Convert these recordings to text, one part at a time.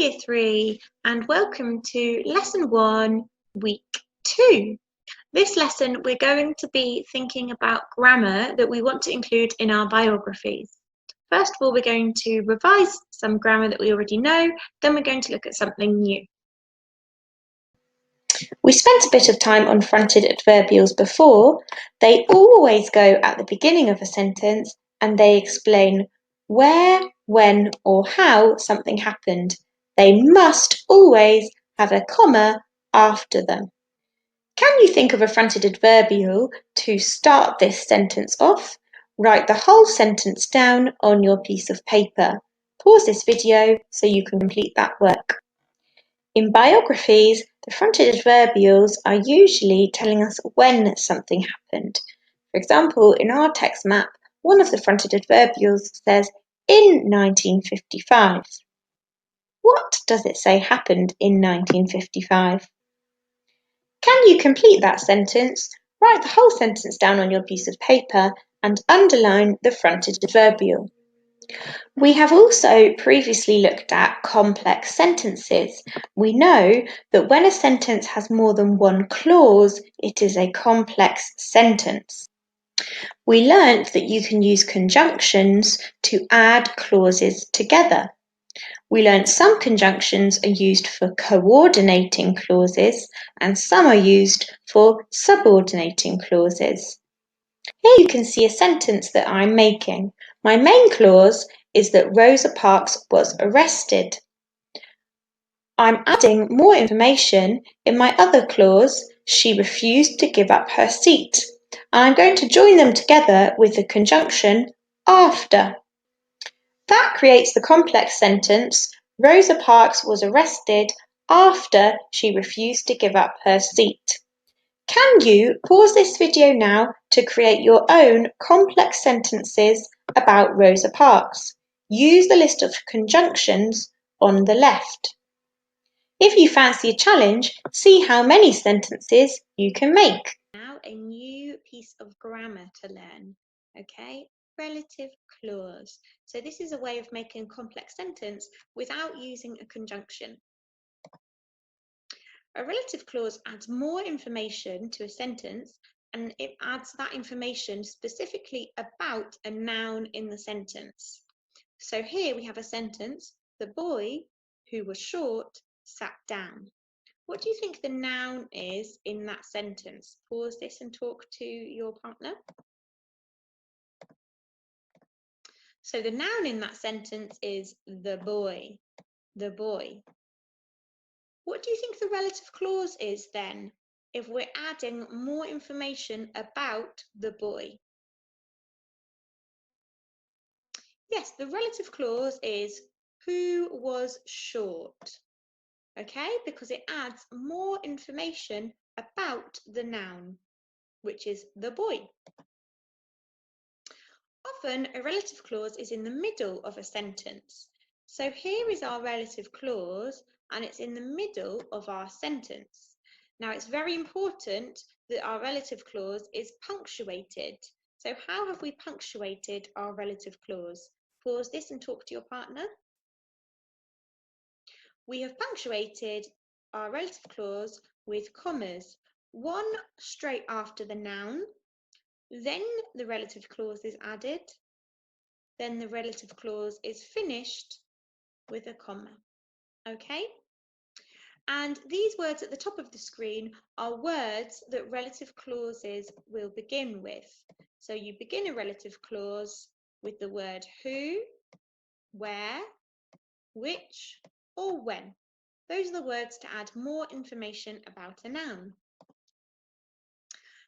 Year 3 and welcome to Lesson 1, Week 2. This lesson we're going to be thinking about grammar that we want to include in our biographies. First of all, we're going to revise some grammar that we already know, then we're going to look at something new. We spent a bit of time on fronted adverbials before. They always go at the beginning of a sentence and they explain where, when or how something happened. They must always have a comma after them. Can you think of a fronted adverbial to start this sentence off? Write the whole sentence down on your piece of paper. Pause this video so you can complete that work. In biographies, the fronted adverbials are usually telling us when something happened. For example, in our text map, one of the fronted adverbials says in 1955. What does it say happened in 1955? Can you complete that sentence? Write the whole sentence down on your piece of paper and underline the fronted adverbial. We have also previously looked at complex sentences. We know that when a sentence has more than one clause, it is a complex sentence. We learnt that you can use conjunctions to add clauses together. We learnt some conjunctions are used for coordinating clauses and some are used for subordinating clauses. Here you can see a sentence that I'm making. My main clause is that Rosa Parks was arrested. I'm adding more information in my other clause, she refused to give up her seat. And I'm going to join them together with the conjunction after. That creates the complex sentence, Rosa Parks was arrested after she refused to give up her seat. Can you pause this video now to create your own complex sentences about Rosa Parks? Use the list of conjunctions on the left. If you fancy a challenge, see how many sentences you can make. Now a new piece of grammar to learn, okay? Relative clause. So this is a way of making a complex sentence without using a conjunction. A relative clause adds more information to a sentence and it adds that information specifically about a noun in the sentence. So here we have a sentence, the boy who was short sat down. What do you think the noun is in that sentence? Pause this and talk to your partner. So the noun in that sentence is the boy, the boy. What do you think the relative clause is then, if we're adding more information about the boy? Yes, the relative clause is who was short, okay? Because it adds more information about the noun, which is the boy. Often, a relative clause is in the middle of a sentence. So here is our relative clause, and it's in the middle of our sentence. Now, it's very important that our relative clause is punctuated. So how have we punctuated our relative clause? Pause this and talk to your partner. We have punctuated our relative clause with commas, one straight after the noun, then the relative clause is added, then the relative clause is finished with a comma, okay? And these words at the top of the screen are words that relative clauses will begin with. So you begin a relative clause with the word who, where, which, or when. Those are the words to add more information about a noun.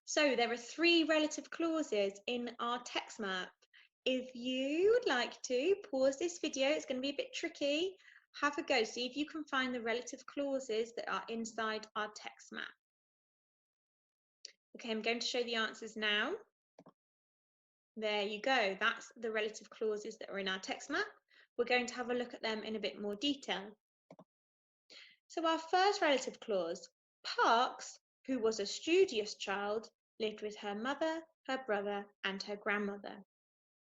So there are 3 relative clauses in our text map. If you would like to pause this video, it's going to be a bit tricky. Have a go, see if you can find the relative clauses that are inside our text map. Okay, I'm going to show the answers now. There you go, that's the relative clauses that are in our text map. We're going to have a look at them in a bit more detail. So our first relative clause, Parks, who was a studious child, lived with her mother, her brother, and her grandmother.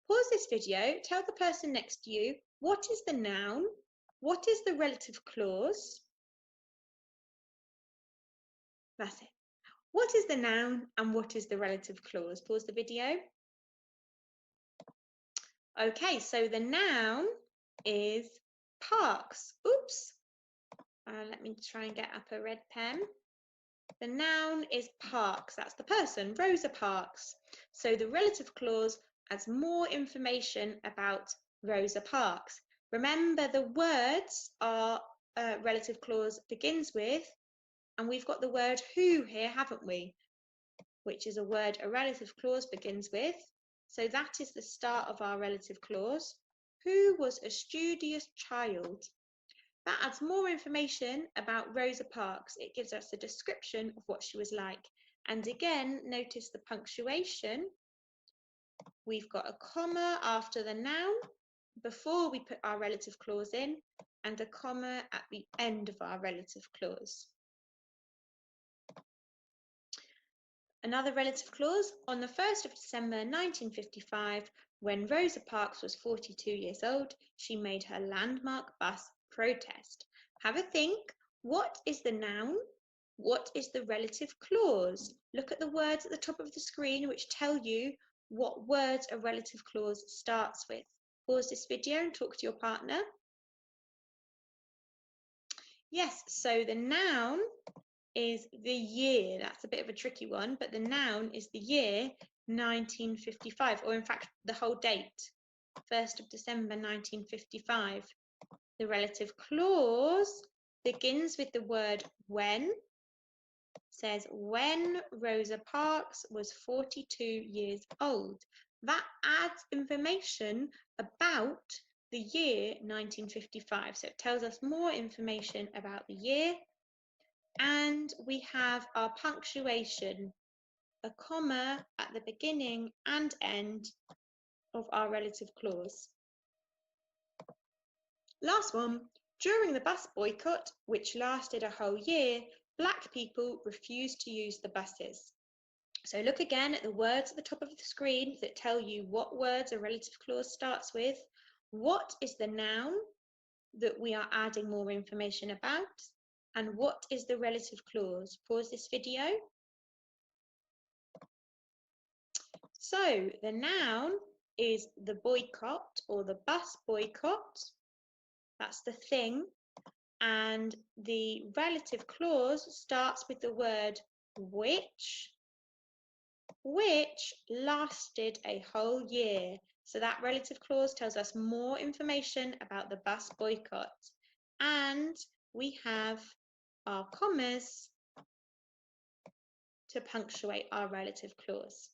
Pause this video, tell the person next to you, what is the noun What is the relative clause? That's it. What is the noun and what is the relative clause? Pause the video. Okay, so the noun is parks. Oops. Let me try and get up a red pen. The noun is Parks. That's the person, Rosa Parks. So the relative clause adds more information about Rosa Parks. Remember, the words our relative clause begins with, and we've got the word who here, haven't we? Which is a word a relative clause begins with. So that is the start of our relative clause. Who was a studious child? That adds more information about Rosa Parks. It gives us a description of what she was like. And again, notice the punctuation. We've got a comma after the noun before we put our relative clause in, and a comma at the end of our relative clause. Another relative clause, on the 1st of December 1955, when Rosa Parks was 42 years old, she made her landmark bus protest. Have a think. What is the noun? What is the relative clause? Look at the words at the top of the screen which tell you what words a relative clause starts with. Pause this video and talk to your partner. Yes, so the noun is the year. That's a bit of a tricky one, but the noun is the year 1955, or in fact, the whole date, 1st of December 1955. The relative clause begins with the word when, says when Rosa Parks was 42 years old. That adds information about the year 1955. So it tells us more information about the year. And we have our punctuation, a comma at the beginning and end of our relative clause. Last one, during the bus boycott, which lasted a whole year, Black people refused to use the buses. So look again at the words at the top of the screen that tell you what words a relative clause starts with. What is the noun that we are adding more information about? And what is the relative clause? Pause this video. So the noun is the boycott or the bus boycott. That's the thing. And the relative clause starts with the word which lasted a whole year. So that relative clause tells us more information about the bus boycott. And we have our commas to punctuate our relative clause.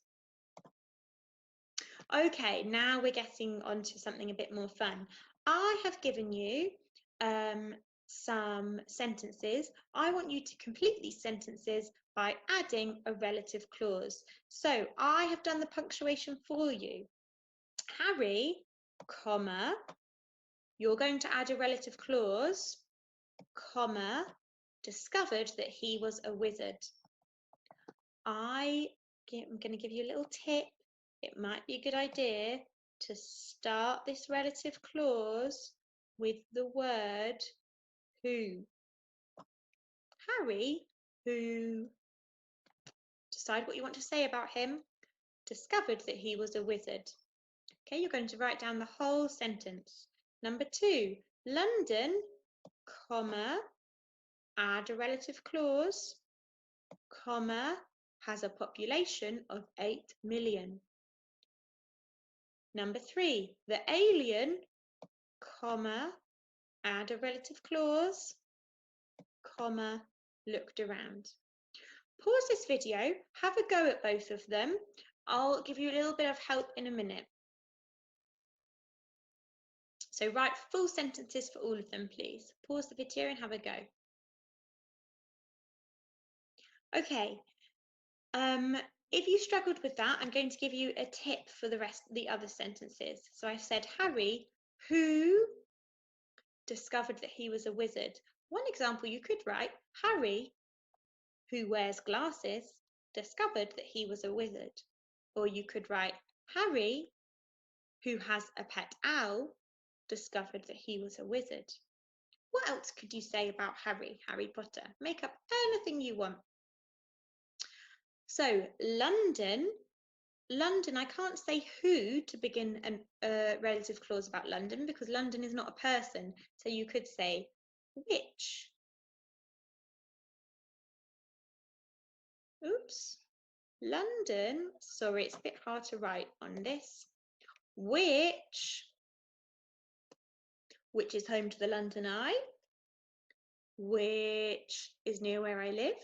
Okay, now we're getting onto something a bit more fun. I have given you some sentences. I want you to complete these sentences by adding a relative clause. So I have done the punctuation for you. Harry, comma, you're going to add a relative clause, comma, discovered that he was a wizard. I'm going to give you a little tip. It might be a good idea to start this relative clause with the word who. Harry, who, decide what you want to say about him, discovered that he was a wizard. Okay, you're going to write down the whole sentence. Number 2, London, comma, add a relative clause, comma, has a population of 8 million. Number 3, the alien, comma, add a relative clause, comma, looked around. Pause this video, have a go at both of them. I'll give you a little bit of help in a minute. So write full sentences for all of them, please. Pause the video and have a go. Okay, if you struggled with that, I'm going to give you a tip for the other sentences. So I said Harry, who discovered that he was a wizard. One example you could write, Harry, who wears glasses, discovered that he was a wizard. Or you could write, Harry, who has a pet owl, discovered that he was a wizard. What else could you say about Harry Potter? Make up anything you want. So London, I can't say who to begin a relative clause about London because London is not a person. So you could say which. Oops. London, sorry, it's a bit hard to write on this. Which is home to the London Eye, which is near where I live.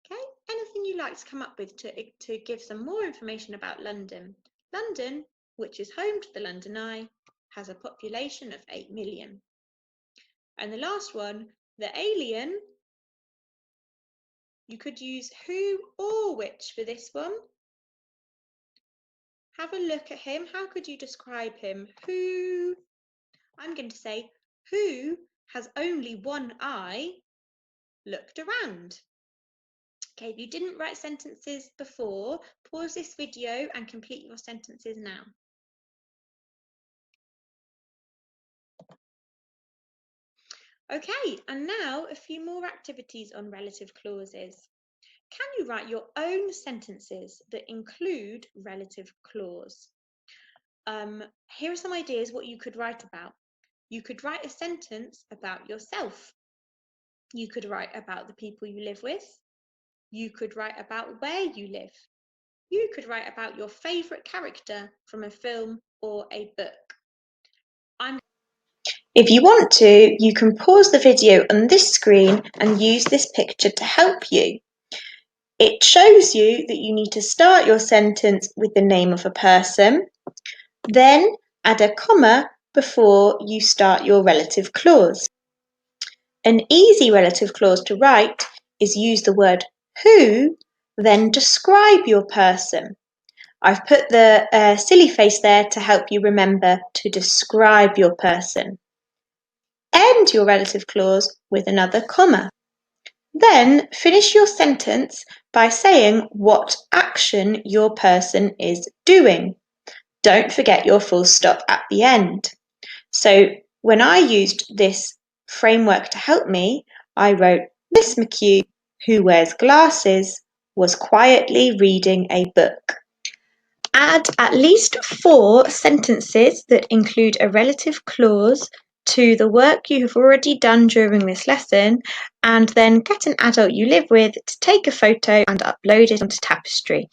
Okay, anything you like to come up with to give some more information about London. London, which is home to the London Eye, has a population of 8 million. And the last one, the alien, you could use who or which for this one. Have a look at him. How could you describe him? Who? I'm going to say, who has only one eye looked around? Okay, if you didn't write sentences before, pause this video and complete your sentences now. Okay, and now a few more activities on relative clauses. Can you write your own sentences that include relative clause? Here are some ideas what you could write about. You could write a sentence about yourself. You could write about the people you live with. You could write about where you live. You could write about your favourite character from a film or a book. If you want to, you can pause the video on this screen and use this picture to help you. It shows you that you need to start your sentence with the name of a person, then add a comma before you start your relative clause. An easy relative clause to write is use the word who, then describe your person. I've put the silly face there to help you remember to describe your person. End your relative clause with another comma. Then finish your sentence by saying what action your person is doing. Don't forget your full stop at the end. So when I used this framework to help me, I wrote, Miss McHugh, who wears glasses, was quietly reading a book. Add at least 4 sentences that include a relative clause to the work you have already done during this lesson, and then get an adult you live with to take a photo and upload it onto Tapestry.